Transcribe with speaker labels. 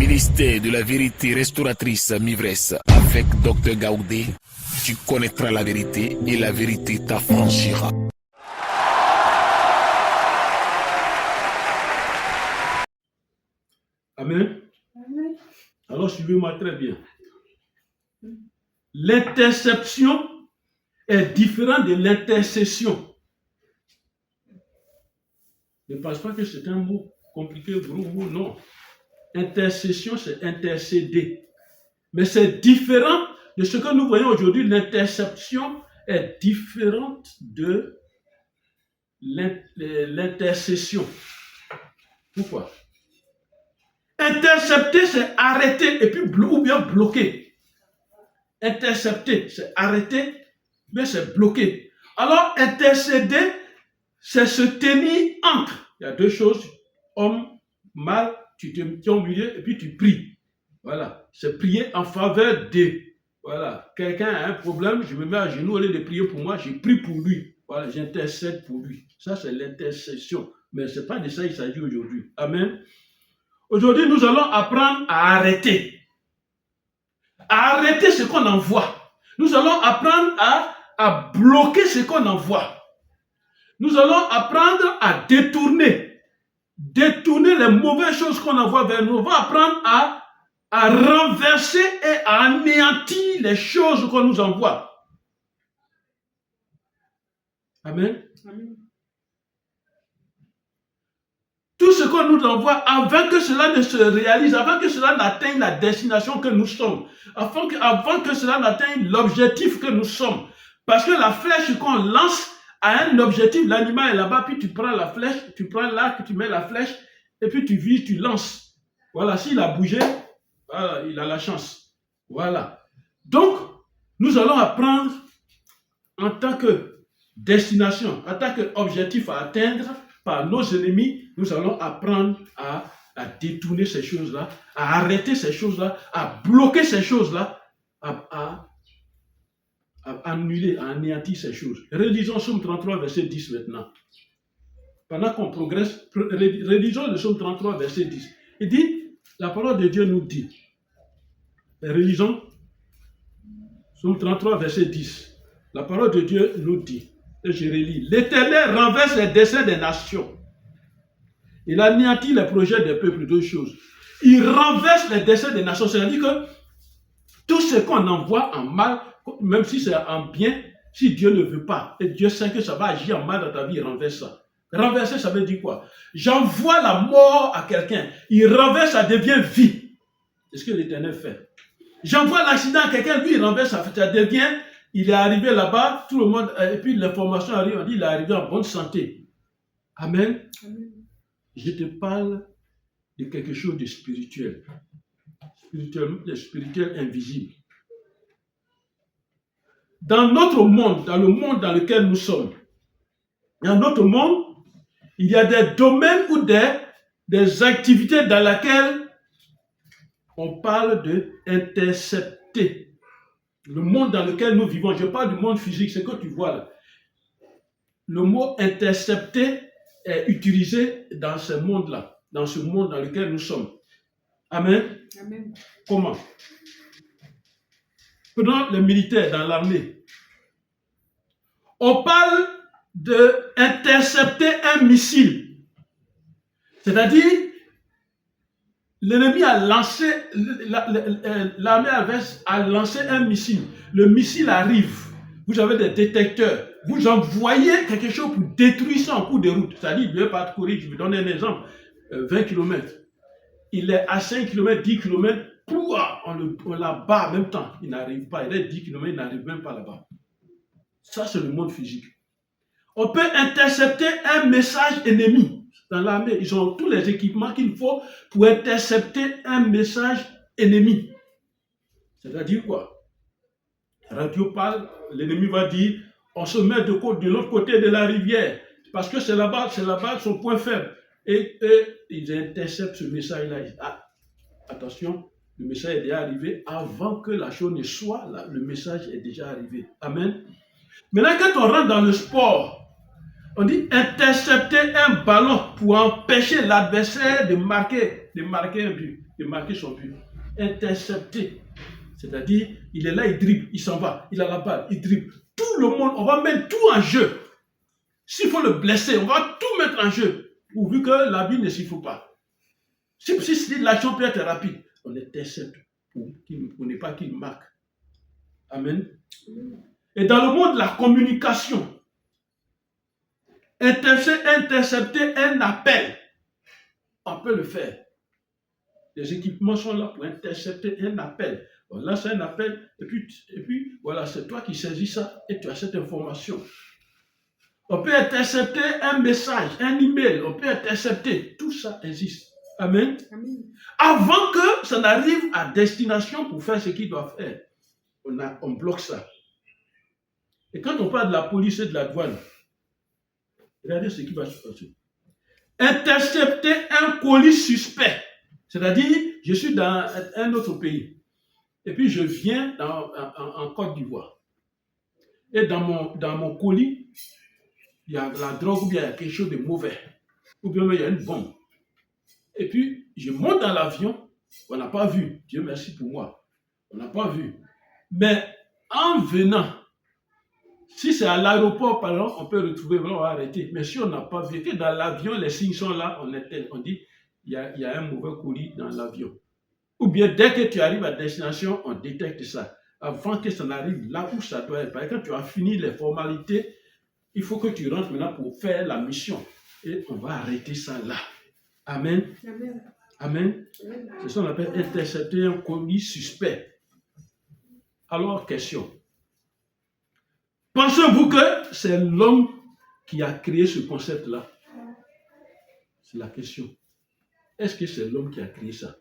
Speaker 1: Ministère de la vérité restauratrice Mivresse avec Dr Gaoudé, tu connaîtras la vérité et la vérité t'affranchira.
Speaker 2: Amen. Amen. Alors suivez-moi très bien. L'interception est différente de l'intercession. Ne pense pas que c'est un mot compliqué, gros mot, non. Intercession, c'est intercéder. Mais c'est différent de ce que nous voyons aujourd'hui. L'interception est différente de l'intercession. Pourquoi? Intercepter, c'est arrêter et puis ou bien bloquer. Intercepter, c'est arrêter, mais c'est bloquer. Alors, intercéder, c'est se tenir entre. Il y a deux choses, homme, mâle, tu te tiens au milieu et puis tu pries. Voilà, c'est prier en faveur de. Voilà, quelqu'un a un problème, je me mets à genoux, au lieu de prier pour moi, je prie pour lui. Voilà, j'intercède pour lui. Ça, c'est l'intercession. Mais ce n'est pas de ça qu'il s'agit aujourd'hui. Amen. Aujourd'hui, nous allons apprendre à arrêter. À arrêter ce qu'on envoie. Nous allons apprendre à bloquer ce qu'on envoie. Nous allons apprendre à détourner. Détourner les mauvaises choses qu'on envoie vers nous. On va apprendre à renverser et à anéantir les choses qu'on nous envoie. Amen. Amen. Tout ce qu'on nous envoie, avant que cela ne se réalise, avant que cela n'atteigne la destination que nous sommes, avant que cela n'atteigne l'objectif que nous sommes. Parce que la flèche qu'on lance a un objectif, l'animal est là-bas, puis tu prends la flèche, tu prends l'arc, tu mets la flèche, et puis tu vises, tu lances. Voilà, s'il a bougé, voilà, il a la chance. Voilà. Donc, nous allons apprendre en tant que destination, en tant qu'objectif à atteindre par nos ennemis, nous allons apprendre à détourner ces choses-là, à arrêter ces choses-là, à bloquer ces choses-là, à annuler, à anéantir ces choses. Rélisons Somme 33, verset 10 maintenant. Pendant qu'on progresse, rélisons le Somme 33, verset 10. Il dit, la parole de Dieu nous dit, rélisons Somme 33, verset 10. La parole de Dieu nous dit, et je relis, l'Éternel renverse les desseins des nations. Il anéantit les projets des peuples, deux choses. Il renverse les desseins des nations. C'est-à-dire que tout ce qu'on envoie en mal, même si c'est en bien, si Dieu ne veut pas, et Dieu sait que ça va agir en mal dans ta vie, il renverse ça. Renverser, ça veut dire quoi? J'envoie la mort à quelqu'un. Il renverse, ça devient vie. C'est ce que l'Éternel fait. J'envoie l'accident à quelqu'un, lui, il renverse, ça devient... Il est arrivé là-bas, tout le monde, et puis l'information arrive, on dit il est arrivé en bonne santé. Amen. Amen. Je te parle de quelque chose de spirituel. Spirituel invisible. Dans notre monde, dans le monde dans lequel nous sommes, dans notre monde, il y a des domaines ou des activités dans lesquelles on parle d'intercepter. Le monde dans lequel nous vivons, je parle du monde physique, c'est ce que tu vois là. Le mot intercepter est utilisé dans ce monde-là, dans ce monde dans lequel nous sommes. Amen. Amen. Comment? Prenons les militaires dans l'armée. On parle d'intercepter un missile. C'est-à-dire, l'ennemi a lancé, l'armée a lancé un missile. Le missile arrive. Vous avez des détecteurs. Vous envoyez quelque chose pour détruire ça en cours de route. C'est-à-dire, il ne veut pas courir. Je vais donner un exemple. 20 km. Il est à 5 km, 10 km. On la bat en même temps. Il n'arrive pas. Il est 10 km, il n'arrive même pas là-bas. Ça, c'est le monde physique. On peut intercepter un message ennemi. Dans l'armée, ils ont tous les équipements qu'il faut pour intercepter un message ennemi. C'est-à-dire quoi? La radio parle, l'ennemi va dire, on se met de l'autre côté de la rivière, parce que c'est là-bas son point faible. Et ils interceptent ce message-là. Ah, attention, le message est déjà arrivé. Avant que la chose ne soit là, le message est déjà arrivé. Amen. Maintenant, quand on rentre dans le sport, on dit intercepter un ballon pour empêcher l'adversaire de marquer de marquer un but, de marquer son but. Intercepter. C'est-à-dire, il est là, il dribble, il s'en va, il a la balle, il dribble. Tout le monde, on va mettre tout en jeu. S'il faut le blesser, on va tout mettre en jeu. Pourvu que la vie ne s'y fout pas. Si l'action peut être rapide, on intercepte pour ne pas qu'il marque. Amen. Et dans le monde de la communication, intercepter un appel, on peut le faire. Les équipements sont là pour intercepter un appel. On lance un appel et puis voilà, c'est toi qui saisis ça et tu as cette information. On peut intercepter un message, un email, on peut intercepter. Tout ça existe. Amen. Amen. Avant que ça n'arrive à destination pour faire ce qu'il doit faire, on bloque ça. Et quand on parle de la police et de la douane, regardez ce qui va se passer. Intercepter un colis suspect. C'est-à-dire, je suis dans un autre pays. Et puis, je viens en Côte d'Ivoire. Et dans mon colis, il y a la drogue ou bien il y a quelque chose de mauvais. Ou bien il y a une bombe. Et puis, je monte dans l'avion. On n'a pas vu. Dieu merci pour moi. On n'a pas vu. Mais en venant, si c'est à l'aéroport, par exemple, on peut retrouver, on va arrêter. Mais si on n'a pas vu, que dans l'avion, les signes sont là, on dit, il y a un mauvais colis dans l'avion. Ou bien, dès que tu arrives à destination, on détecte ça. Avant que ça n'arrive là où ça doit être. Parce que quand tu as fini les formalités, il faut que tu rentres maintenant pour faire la mission. Et on va arrêter ça là. Amen. Amen. Amen. C'est ce qu'on appelle intercepter un colis suspect. Alors, question. Pensez-vous que c'est l'homme qui a créé ce concept-là? C'est la question. Est-ce que c'est l'homme qui a créé ça?